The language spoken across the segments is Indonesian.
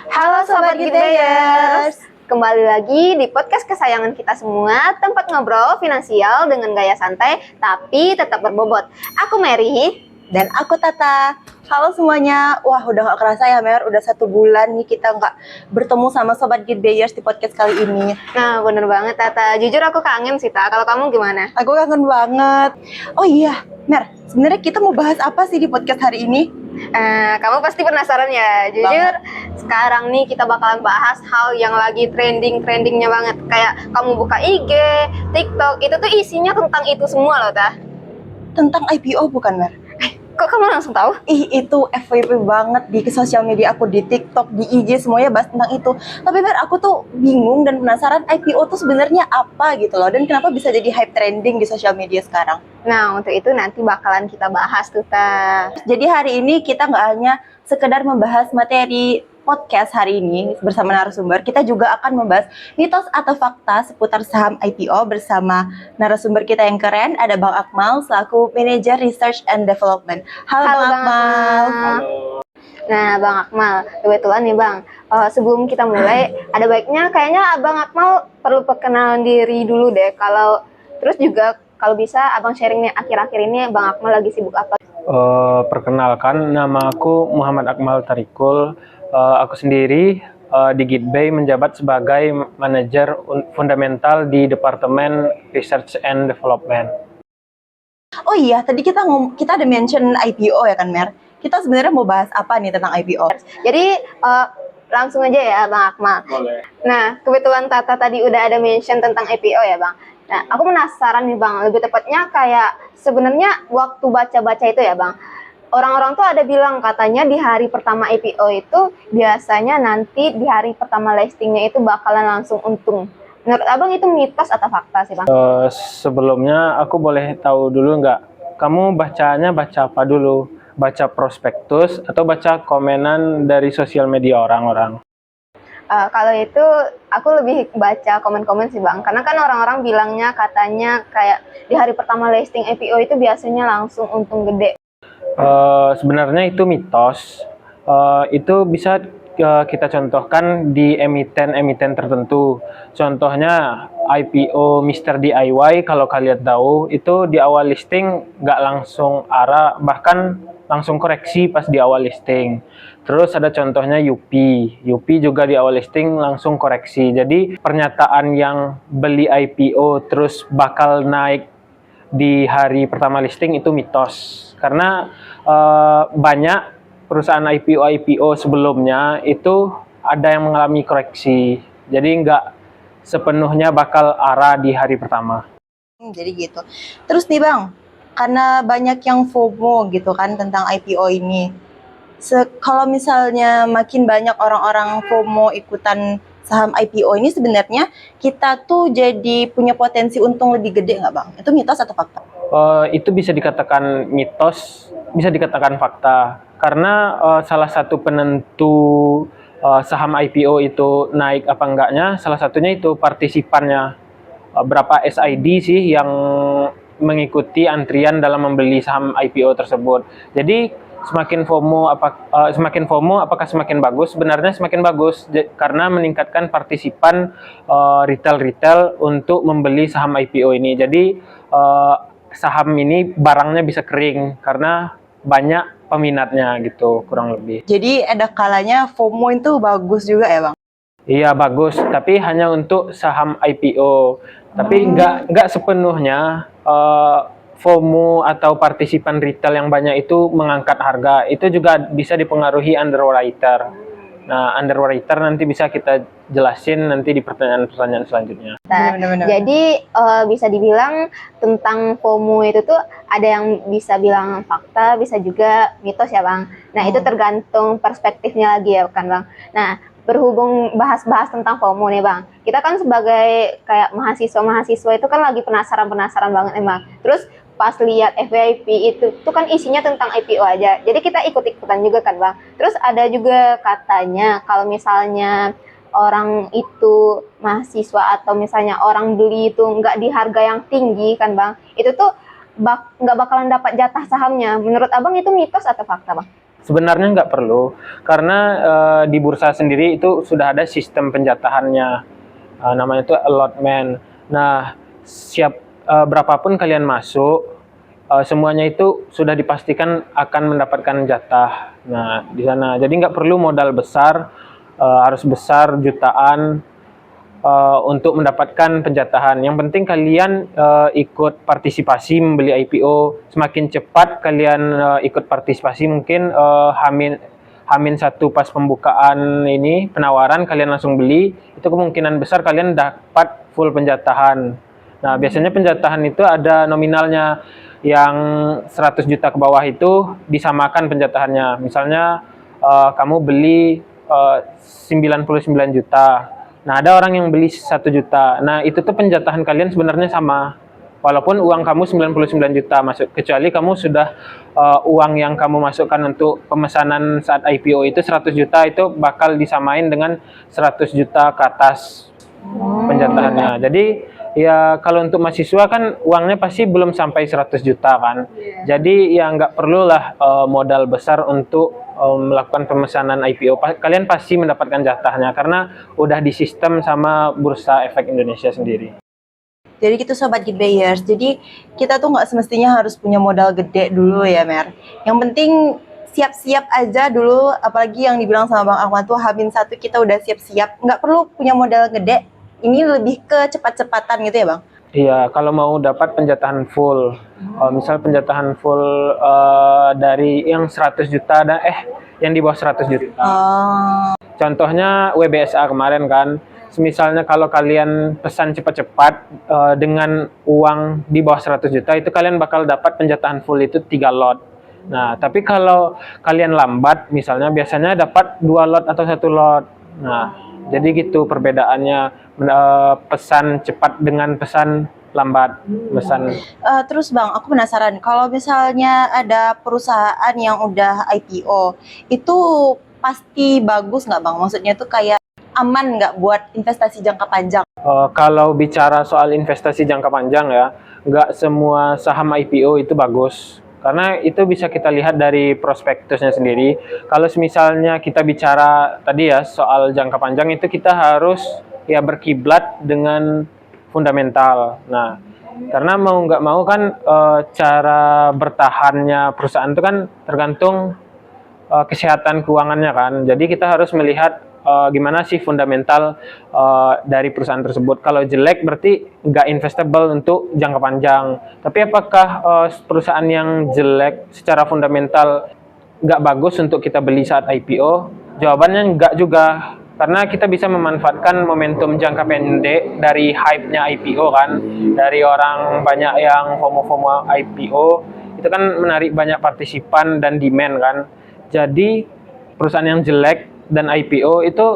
Halo Sobat Gitbayers, kembali lagi di podcast kesayangan kita semua, tempat ngobrol finansial dengan gaya santai tapi tetap berbobot. Aku Mary. Dan aku Tata. Halo semuanya. Wah, udah gak kerasa ya Mer, udah 1 bulan nih kita nggak bertemu sama Sobat Gitbayers di podcast kali ini. Nah, bener banget Tata. Jujur aku kangen sih, Ta. Kalau kamu gimana? Aku kangen banget. Oh iya, Mer, sebenarnya kita mau bahas apa sih di podcast hari ini? Kamu pasti penasaran ya. Jujur, sekarang nih kita bakalan bahas hal yang lagi trendingnya banget. Kayak kamu buka IG, TikTok, itu tuh isinya tentang itu semua loh, Ta. Tentang IPO bukan, Mer? Kok kamu langsung tahu? Itu FYP banget di sosial media aku, di TikTok, di IG, semuanya bahas tentang itu. Tapi Mer, aku tuh bingung dan penasaran IPO tuh sebenarnya apa gitu loh, dan kenapa bisa jadi hype trending di sosial media sekarang. Nah, untuk itu nanti bakalan kita bahas tuh, Ta. Jadi hari ini kita nggak hanya sekedar membahas materi podcast hari ini bersama narasumber, kita juga akan membahas mitos atau fakta seputar saham IPO bersama narasumber kita yang keren, ada Bang Akmal selaku Manager Research and Development. Halo Bang Akmal. Halo. Nah, Bang Akmal, kebetulan nih Bang, sebelum kita mulai, ada baiknya kayaknya Bang Akmal perlu perkenalan diri dulu deh. Terus juga kalau bisa Abang sharing nih akhir-akhir ini Bang Akmal lagi sibuk apa? Perkenalkan, nama aku Muhammad Akmal Tarikul. Aku sendiri di Gitbay menjabat sebagai manajer fundamental di Departemen Research and Development. Oh iya, tadi kita ada mention IPO ya kan Mer? Kita sebenarnya mau bahas apa nih tentang IPO? Jadi langsung aja ya Bang Akmal. Boleh. Nah, kebetulan Tata tadi udah ada mention tentang IPO ya Bang. Nah, aku penasaran nih Bang, lebih tepatnya kayak sebenarnya waktu baca-baca itu ya Bang, orang-orang tuh ada bilang katanya di hari pertama IPO itu biasanya nanti di hari pertama listingnya itu bakalan langsung untung. Menurut Abang itu mitos atau fakta sih Bang? Sebelumnya aku boleh tahu dulu nggak? Kamu bacanya baca apa dulu? Baca prospektus atau baca komenan dari sosial media orang-orang? Kalau itu aku lebih baca komen-komen sih Bang, karena kan orang-orang bilangnya katanya kayak di hari pertama listing IPO itu biasanya langsung untung gede. Sebenarnya itu mitos. Itu bisa kita contohkan di emiten-emiten tertentu. Contohnya IPO Mr. DIY, kalau kalian tahu, itu di awal listing nggak langsung arah, bahkan langsung koreksi pas di awal listing. Terus ada contohnya Yupi juga di awal listing langsung koreksi. Jadi pernyataan yang beli IPO terus bakal naik di hari pertama listing itu mitos. Karena banyak perusahaan IPO sebelumnya itu ada yang mengalami koreksi. Jadi nggak sepenuhnya bakal arah di hari pertama. Jadi gitu. Terus nih Bang, karena banyak yang FOMO gitu kan tentang IPO ini. Kalau misalnya makin banyak orang-orang FOMO ikutan saham IPO ini, sebenarnya kita tuh jadi punya potensi untung lebih gede nggak Bang? Itu mitos atau fakta? Itu bisa dikatakan mitos, bisa dikatakan fakta. Karena salah satu penentu saham IPO itu naik apa enggaknya, salah satunya itu partisipannya. Berapa SID sih yang mengikuti antrian dalam membeli saham IPO tersebut. Jadi semakin FOMO apakah semakin bagus? Sebenarnya semakin bagus karena meningkatkan partisipan retail untuk membeli saham IPO ini. Jadi saham ini barangnya bisa kering karena banyak peminatnya gitu, kurang lebih. Jadi ada kalanya FOMO itu bagus juga ya Bang? Iya bagus, tapi hanya untuk saham IPO. Tapi nggak sepenuhnya FOMO atau partisipan retail yang banyak itu mengangkat harga. Itu juga bisa dipengaruhi underwriter. Nah, underwriter nanti bisa kita jelasin nanti di pertanyaan-pertanyaan selanjutnya. Benar-benar. Jadi bisa dibilang tentang FOMO itu tuh ada yang bisa bilang fakta, bisa juga mitos ya Bang. Nah, itu tergantung perspektifnya lagi ya kan Bang. Nah, berhubung bahas-bahas tentang FOMO nih Bang, kita kan sebagai kayak mahasiswa itu kan lagi penasaran banget nih Bang. Terus pas lihat FYP itu tuh kan isinya tentang IPO aja, jadi kita ikut-ikutan juga kan Bang. Terus ada juga katanya kalau misalnya orang itu mahasiswa atau misalnya orang beli itu nggak di harga yang tinggi kan Bang, itu tuh nggak bakalan dapat jatah sahamnya. Menurut Abang itu mitos atau fakta Bang? Sebenarnya nggak perlu, karena di bursa sendiri itu sudah ada sistem penjatahannya, namanya itu allotment. Nah, berapapun kalian masuk, semuanya itu sudah dipastikan akan mendapatkan jatah. Nah, di sana, jadi nggak perlu modal besar, harus besar jutaan untuk mendapatkan penjatahan. Yang penting kalian ikut partisipasi membeli IPO. Semakin cepat kalian ikut partisipasi, mungkin Hamin satu pas pembukaan ini penawaran kalian langsung beli, itu kemungkinan besar kalian dapat full penjatahan. Nah, biasanya penjatahan itu ada nominalnya, yang 100 juta ke bawah itu disamakan penjatahannya. Misalnya kamu beli 99 juta. Nah, ada orang yang beli 1 juta. Nah, itu tuh penjatahan kalian sebenarnya sama. Walaupun uang kamu 99 juta masuk, kecuali kamu sudah uang yang kamu masukkan untuk pemesanan saat IPO itu 100 juta, itu bakal disamain dengan 100 juta ke atas penjatahannya. Jadi ya kalau untuk mahasiswa kan uangnya pasti belum sampai 100 juta kan. Jadi ya nggak perlulah modal besar untuk melakukan pemesanan IPO. Kalian pasti mendapatkan jatahnya karena udah disistem sama Bursa Efek Indonesia sendiri. Jadi gitu Sobat Gitbayers, jadi kita tuh nggak semestinya harus punya modal gede dulu ya Mer. Yang penting siap-siap aja dulu, apalagi yang dibilang sama Bang Ahmad tuh Hamin satu kita udah siap-siap, nggak perlu punya modal gede. Ini lebih ke cepat-cepatan gitu ya Bang? Iya, kalau mau dapat penjatahan full, misal penjatahan full dari yang 100 juta dan yang di bawah 100 juta. Contohnya WBSA kemarin kan, misalnya kalau kalian pesan cepat-cepat dengan uang di bawah 100 juta, itu kalian bakal dapat penjatahan full itu 3 lot. Nah, tapi kalau kalian lambat, misalnya biasanya dapat 2 lot atau 1 lot. Nah, jadi gitu perbedaannya, pesan cepat dengan pesan lambat. Terus Bang, aku penasaran, kalau misalnya ada perusahaan yang udah IPO, itu pasti bagus nggak Bang? Maksudnya tuh kayak aman nggak buat investasi jangka panjang? Kalau bicara soal investasi jangka panjang ya, nggak semua saham IPO itu bagus. Karena itu bisa kita lihat dari prospektusnya sendiri. Kalau misalnya kita bicara tadi ya soal jangka panjang, itu kita harus ya berkiblat dengan fundamental. Nah, karena mau nggak mau kan cara bertahannya perusahaan itu kan tergantung kesehatan keuangannya kan. Jadi kita harus melihat gimana sih fundamental dari perusahaan tersebut. Kalau jelek berarti nggak investable untuk jangka panjang. Tapi apakah perusahaan yang jelek secara fundamental nggak bagus untuk kita beli saat IPO? Jawabannya nggak juga. Karena kita bisa memanfaatkan momentum jangka pendek dari hype-nya IPO kan. Dari orang banyak yang FOMO-FOMO IPO, itu kan menarik banyak partisipan dan demand kan. Jadi perusahaan yang jelek dan IPO itu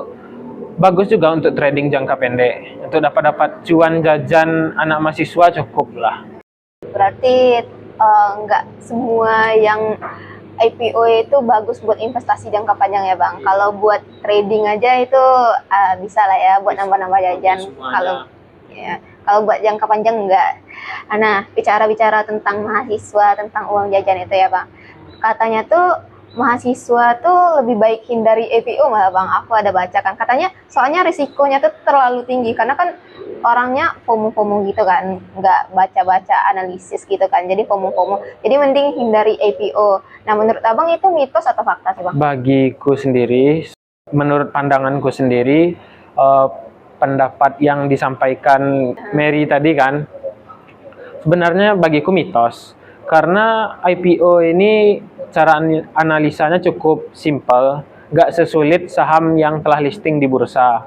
bagus juga untuk trading jangka pendek. Untuk dapat cuan jajan anak mahasiswa cukup lah. Berarti nggak semua yang IPO itu bagus buat investasi jangka panjang ya Bang. Kalau buat trading aja itu bisa lah ya buat nambah-nambah jajan. Kalau buat jangka panjang enggak. Nah, bicara-bicara tentang mahasiswa, tentang uang jajan itu ya Bang. Katanya tuh mahasiswa tuh lebih baik hindari IPO malah Bang. Aku ada baca kan. Katanya soalnya risikonya tuh terlalu tinggi karena kan orangnya FOMO-FOMO gitu kan, nggak baca-baca analisis gitu kan, jadi FOMO-FOMO. Jadi mending hindari IPO. Nah, menurut Abang itu mitos atau fakta sih Bang? Bagiku sendiri, menurut pandanganku sendiri, pendapat yang disampaikan Mary tadi kan, sebenarnya bagiku mitos. Karena IPO ini cara analisanya cukup simple, nggak sesulit saham yang telah listing di bursa.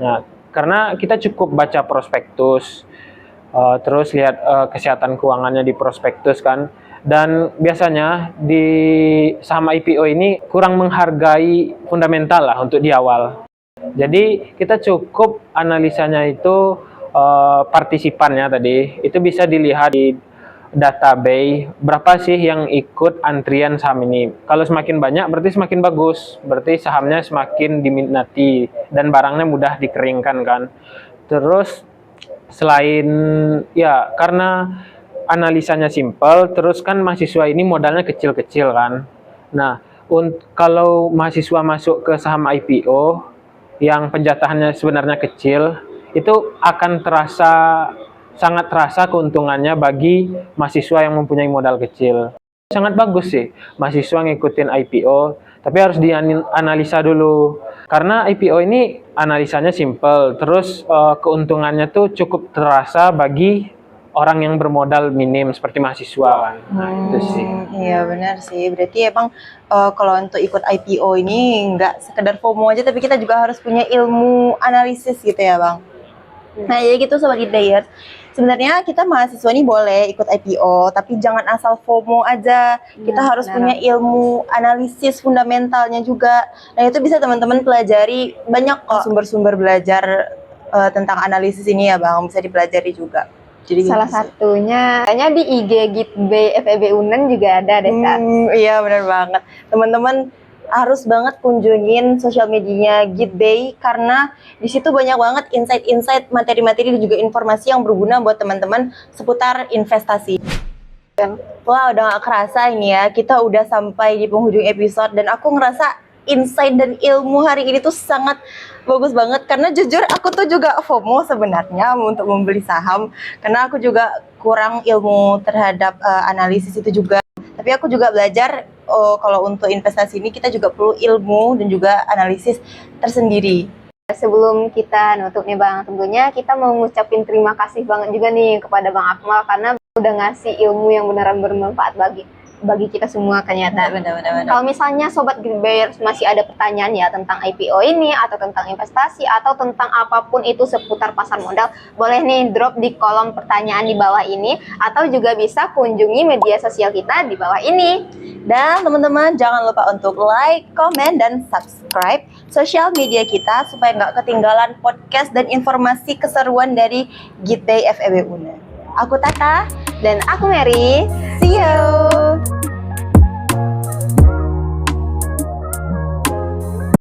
Nah, karena kita cukup baca prospektus, terus lihat kesehatan keuangannya di prospektus kan, dan biasanya di saham IPO ini kurang menghargai fundamental lah untuk di awal. Jadi kita cukup analisanya itu partisipannya tadi, itu bisa dilihat di database berapa sih yang ikut antrian saham ini. Kalau semakin banyak berarti semakin bagus, berarti sahamnya semakin diminati dan barangnya mudah dikeringkan kan. Terus selain ya karena analisanya simpel, terus kan mahasiswa ini modalnya kecil-kecil kan. Nah, Kalau mahasiswa masuk ke saham IPO yang penjatahannya sebenarnya kecil, itu akan sangat terasa keuntungannya bagi mahasiswa yang mempunyai modal kecil. Sangat bagus sih mahasiswa ngikutin IPO, tapi harus dianalisa dulu. Karena IPO ini analisanya simple, terus keuntungannya tuh cukup terasa bagi orang yang bermodal minim seperti mahasiswa kan. Nah, itu sih. Iya benar sih. Berarti emang kalau untuk ikut IPO ini nggak sekedar FOMO aja, tapi kita juga harus punya ilmu analisis gitu ya Bang. Nah jadi gitu Sobat Gitdayers. Sebenarnya kita mahasiswa ini boleh ikut IPO, tapi jangan asal FOMO aja. Kita harus punya ilmu analisis fundamentalnya juga. Nah itu bisa teman-teman pelajari, banyak kok sumber-sumber belajar tentang analisis ini ya Bang, bisa dipelajari juga. Jadi Salah satunya kayaknya di IG Gitbay FEB Unen juga ada deh Kak. Iya benar banget. Teman-teman harus banget kunjungin sosial medianya Gitbay karena di situ banyak banget insight-insight, materi-materi dan juga informasi yang berguna buat teman-teman seputar investasi. Wah, udah gak kerasa ini ya, kita udah sampai di penghujung episode dan aku ngerasa insight dan ilmu hari ini tuh sangat bagus banget karena jujur aku tuh juga FOMO sebenarnya untuk membeli saham karena aku juga kurang ilmu terhadap analisis itu juga. Tapi aku juga belajar kalau untuk investasi ini kita juga perlu ilmu dan juga analisis tersendiri. Sebelum kita nutup nih Bang, tentunya kita mau ngucapin terima kasih banget juga nih kepada Bang Akmal karena udah ngasih ilmu yang beneran bermanfaat bagi kita semua ternyata. Benar. Kalau misalnya Sobat Gitbayers masih ada pertanyaan ya tentang IPO ini atau tentang investasi atau tentang apapun itu seputar pasar modal, boleh nih drop di kolom pertanyaan di bawah ini atau juga bisa kunjungi media sosial kita di bawah ini. Dan teman-teman jangan lupa untuk like, komen, dan subscribe sosial media kita supaya nggak ketinggalan podcast dan informasi keseruan dari Gitbay FEB Unen. Aku Tata Dan aku Mary. See you!